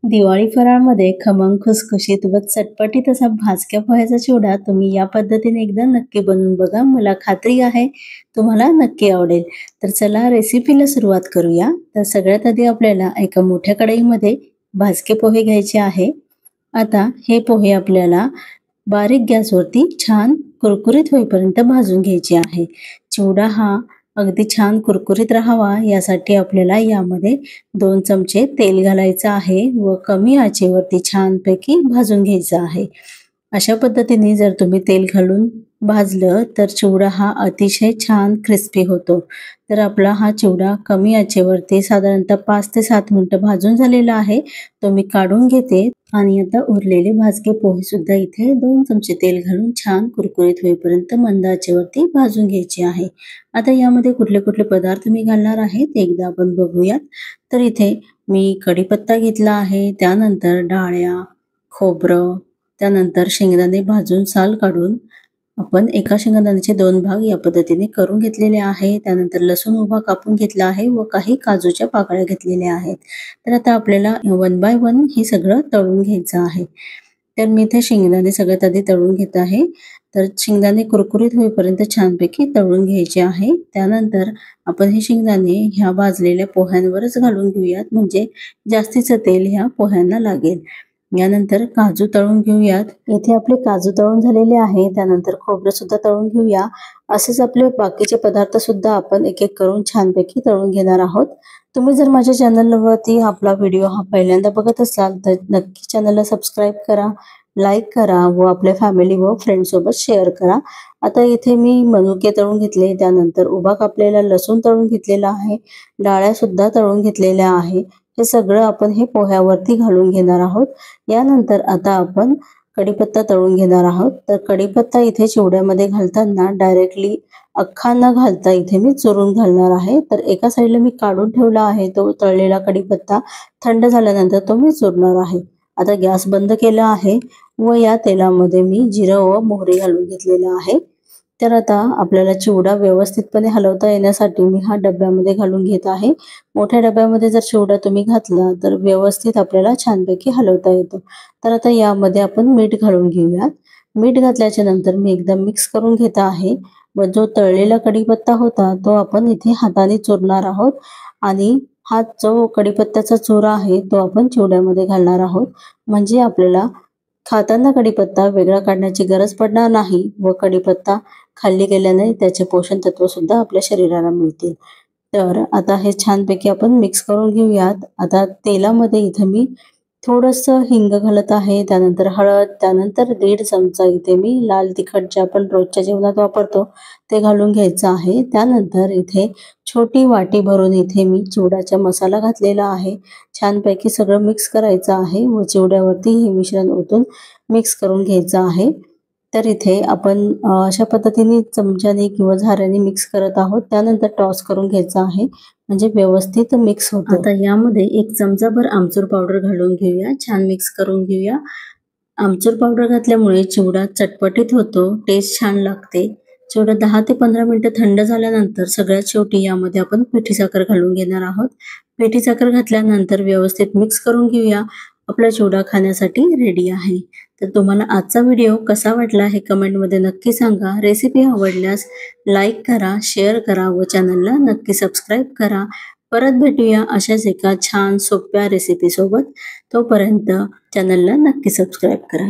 दिवाळी फराळमध्ये खमंग खुसखुशीत व चटपटीत असा भाजक्या पोह्याचा चिवडा तुम्ही या पद्धतीने एकदा नक्की बनवून बघा. मला खात्री आहे तुम्हाला नक्की आवडेल. तर चला रेसिपीला सुरुवात करूया. तर सगळ्यात आधी आपल्याला एका मोठ्या कढईमध्ये भाजके पोहे घ्यायचे आहे. आता हे पोहे आपल्याला बारीक गॅसवरती छान कुरकुरीत होईपर्यंत भाजून घ्यायचे आहे. चिवडा हा अगदी छान कुरकुरीत राहावा यासाठी आपल्याला यामध्ये 2 चमचे तेल घालायचं आहे व कमी आचेवरती छानपैकी भाजून घ्यायचं आहे. अशा पद्धतीने जर तुम्ही तेल घालून भाजलं तर चिवडा हा अतिशय छान क्रिस्पी होतो. तर आपला हा चिवडा कमी आचेवरती साधारणतः 5 ते 7 मिनिटं भाजून झालेला आहे. तो मी काढून घेते आणि आता उरलेले भाजके पोहे सुद्धा इथे 2 चमचे तेल घालून छान कुरकुरीत होईपर्यंत मंद आचेवरती भाजून घ्यायचे आहे. आता यामध्ये कुठले कुठले पदार्थ मी घालणार आहे ते एकदा आपण बघूयात. तर इथे मी कढीपत्ता घेतला आहे, त्यानंतर डाळ्या, खोबरं, त्यानंतर शेंगदाणे भाजून साल काढून आपण एका शेंगदाण्याचे 2 भाग या पद्धतीने करून घेतलेले आहे. त्यानंतर लसूण उभा कापून घेतला आहे व काही काजूच्या पाकळ्या घेतलेल्या आहेत. तर आता आपल्याला 1 बाय 1 हे सगळं तळून घ्यायचं आहे. तर मी इथे शेंगदाणे सगळ्यात आधी तळून घेत आहे. तर शेंगदाणे कुरकुरीत होईपर्यंत छानपैकी तळून घ्यायचे आहे. त्यानंतर आपण हे शेंगदाणे ह्या भाजलेल्या पोह्यांवरच घालून घेऊयात, म्हणजे जास्तीचं तेल ह्या पोह्यांना लागेल. यानंतर काजू तळून घेऊयात. इथे आपले काजू तळून झालेले आहे. त्यानंतर खोबरं सुद्धा तळून घेऊया. असेच आपले बाकीचे पदार्थ सुद्धा आपण एक एक करून छानपैकी तळून घेणार आहोत. तुम्ही जर माझ्या चॅनलवरती आपला व्हिडिओ हा पहिल्यांदा बघत असाल तर नक्की चॅनलला सबस्क्राईब करा, लाईक करा व आपल्या फॅमिली व फ्रेंड्ससोबत शेअर करा. आता इथे मी मनुके तळून घेतले, त्यानंतर उभा कापलेला लसूण तळून घेतलेला आहे, डाळ्या सुद्धा तळून घेतलेल्या आहे. हे सगळं आपण हे पोह्यावरती घालून घेणार आहोत. यानंतर आता आपण कढीपत्ता तळून घेणार आहोत. तर कढीपत्ता इथे चिवड्यामध्ये घालताना डायरेक्टली अख्खा न घालता इथे मी चुरून घालणार आहे. तर एका साईडला मी काढून ठेवला आहे तो तळलेला कढीपत्ता. थंड झाल्यानंतर तो मी चुरणार आहे. आता गॅस बंद केला आहे व या तेलामध्ये मी जिरं व मोहरी घालून घेतलेलं आहे. तर आता आपल्याला चिवडा व्यवस्थितपणे हलवता येण्यासाठी मी हा डब्यामध्ये घालून घेत आहे. मोठ्या डब्यामध्ये जर चिवडा तुम्ही घातला तर व्यवस्थित आपल्याला छानपैकी हलवता येतो. तर आता यामध्ये आपण मीठ घालून घेऊयात. मीठ घातल्याच्या नंतर मी एकदम मिक्स करून घेत आहे व जो तळलेला कढीपत्ता होता तो आपण इथे हाताने चुरणार आहोत आणि हा जो कढीपत्त्याचा चुरा आहे तो आपण चिवड्यामध्ये घालणार आहोत. म्हणजे आपल्याला खाताना कढीपत्ता वेगळा काढण्याची गरज पडणार नाही व कढीपत्ता खाल्ली गेल्याने त्याचे पोषण तत्व सुद्धा आपल्या शरीराला मिळतील. तर आता हे छानपैकी आपण मिक्स करून घेऊयात. आता तेलामध्ये इथे मी थोडंसं हिंग घालत आहे, त्यानंतर हळद, त्यानंतर 1.5 चमचा इथे मी लाल तिखट जे आपण रोजच्या जेवणात वापरतो ते घालून घ्यायचं आहे. त्यानंतर इथे छोटी वाटी भरून इथे मी चिवड्याचा मसाला घातलेला आहे. छानपैकी सगळं मिक्स करायचं आहे व चिवड्यावरती हे मिश्रण ओतून मिक्स करून घ्यायचं आहे. तर इथे आपण अशा पद्धतीने चमच्याने किंवा झाऱ्याने मिक्स करत आहोत. त्यानंतर टॉस करून घ्यायचं आहे, म्हणजे व्यवस्थित मिक्स होतं. आता यामध्ये 1 चमचाभर आमचूर पावडर घालून घेऊया. छान मिक्स करून घेऊया. आमचूर पावडर घातल्यामुळे चिवडा चटपटीत होतो, टेस्ट छान लागते. चिवडा 10 ते 15 मिनिटं थंड झाल्यानंतर सगळ्यात शेवटी यामध्ये आपण पिठी साखर घालून घेणार आहोत. पिठी साखर घातल्यानंतर व्यवस्थित मिक्स करून घेऊया. आपला चिवडा खाण्यासाठी रेडी आहे. तर तुम्हाला आजचा व्हिडिओ कसा वाटला हे कमेंटमध्ये नक्की सांगा. रेसिपी आवडल्यास लाईक करा, शेअर करा व चॅनलला नक्की सबस्क्राईब करा. परत भेटूया अशाच एका छान सोप्या रेसिपी सोबत. तोपर्यंत चॅनलला नक्की सबस्क्राईब करा.